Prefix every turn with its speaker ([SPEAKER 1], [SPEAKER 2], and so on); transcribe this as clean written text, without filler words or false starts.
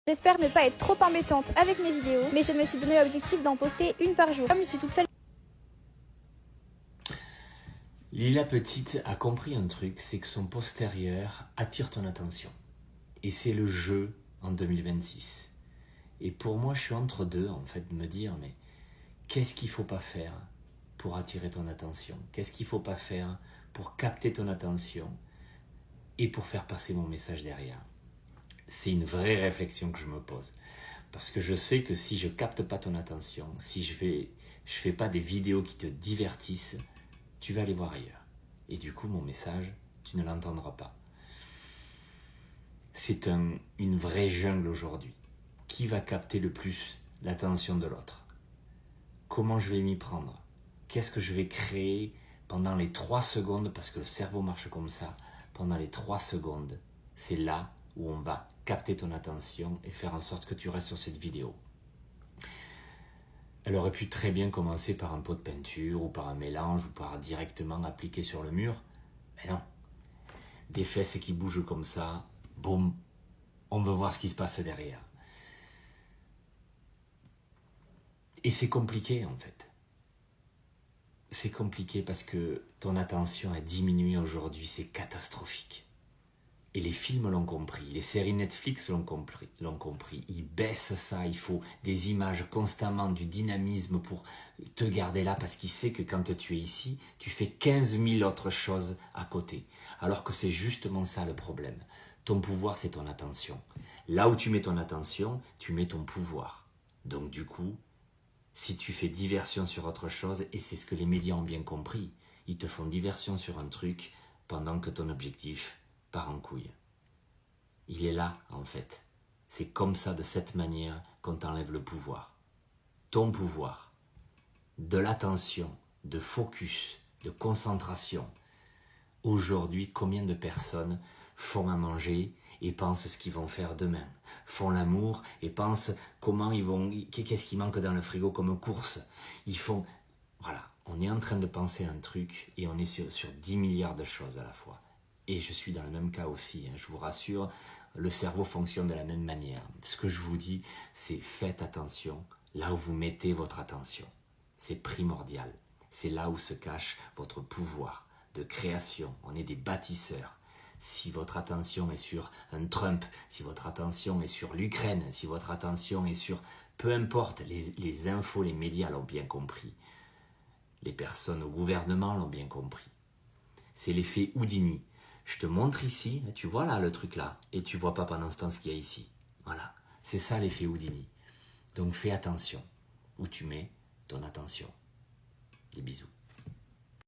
[SPEAKER 1] J'espère ne pas être trop embêtante avec mes vidéos, mais je me suis donné l'objectif d'en poster une par jour. Comme je suis toute seule.
[SPEAKER 2] Lila Petite a compris un truc, c'est que son postérieur attire ton attention. Et c'est le jeu en 2026. Et pour moi, je suis entre deux, en fait, de me dire, mais qu'est-ce qu'il ne faut pas faire pour attirer ton attention? Qu'est-ce qu'il ne faut pas faire pour capter ton attention et pour faire passer mon message derrière? C'est une vraie réflexion que je me pose. Parce que je sais que si je ne capte pas ton attention, si je fais pas des vidéos qui te divertissent, tu vas aller voir ailleurs. Et du coup, mon message, tu ne l'entendras pas. C'est une vraie jungle aujourd'hui. Qui va capter le plus l'attention de l'autre? Comment je vais m'y prendre? Qu'est-ce que je vais créer pendant les 3 secondes? Parce que le cerveau marche comme ça. Pendant les 3 secondes, c'est là où on va capter ton attention et faire en sorte que tu restes sur cette vidéo. Elle aurait pu très bien commencer par un pot de peinture ou par un mélange ou par directement appliquer sur le mur. Mais non. Des fesses qui bougent comme ça, boum, on veut voir ce qui se passe derrière. Et c'est compliqué en fait. C'est compliqué parce que ton attention a diminué aujourd'hui, c'est catastrophique. Et les films l'ont compris, les séries Netflix l'ont compris. Ils baissent ça, il faut des images constamment, du dynamisme pour te garder là, parce qu'il sait que quand tu es ici, tu fais 15 000 autres choses à côté. Alors que c'est justement ça le problème. Ton pouvoir, c'est ton attention. Là où tu mets ton attention, tu mets ton pouvoir. Donc du coup, si tu fais diversion sur autre chose, et c'est ce que les médias ont bien compris, ils te font diversion sur un truc pendant que ton objectif part en couille. Il est là, en fait. C'est comme ça, de cette manière, qu'on t'enlève le pouvoir. Ton pouvoir, de l'attention, de focus, de concentration. Aujourd'hui, combien de personnes font à manger et pensent ce qu'ils vont faire demain, font l'amour et pensent qu'est-ce qui manque dans le frigo comme course. Ils font, voilà, on est en train de penser un truc et on est sur 10 milliards de choses à la fois. Et je suis dans le même cas aussi, je vous rassure, le cerveau fonctionne de la même manière. Ce que je vous dis, c'est faites attention là où vous mettez votre attention. C'est primordial. C'est là où se cache votre pouvoir de création. On est des bâtisseurs. Si votre attention est sur un Trump, si votre attention est sur l'Ukraine, si votre attention est sur... Peu importe, les infos, les médias l'ont bien compris. Les personnes au gouvernement l'ont bien compris. C'est l'effet Houdini. Je te montre ici, tu vois là le truc là, et tu vois pas pendant ce temps ce qu'il y a ici. Voilà, c'est ça l'effet Houdini. Donc fais attention où tu mets ton attention. Des bisous.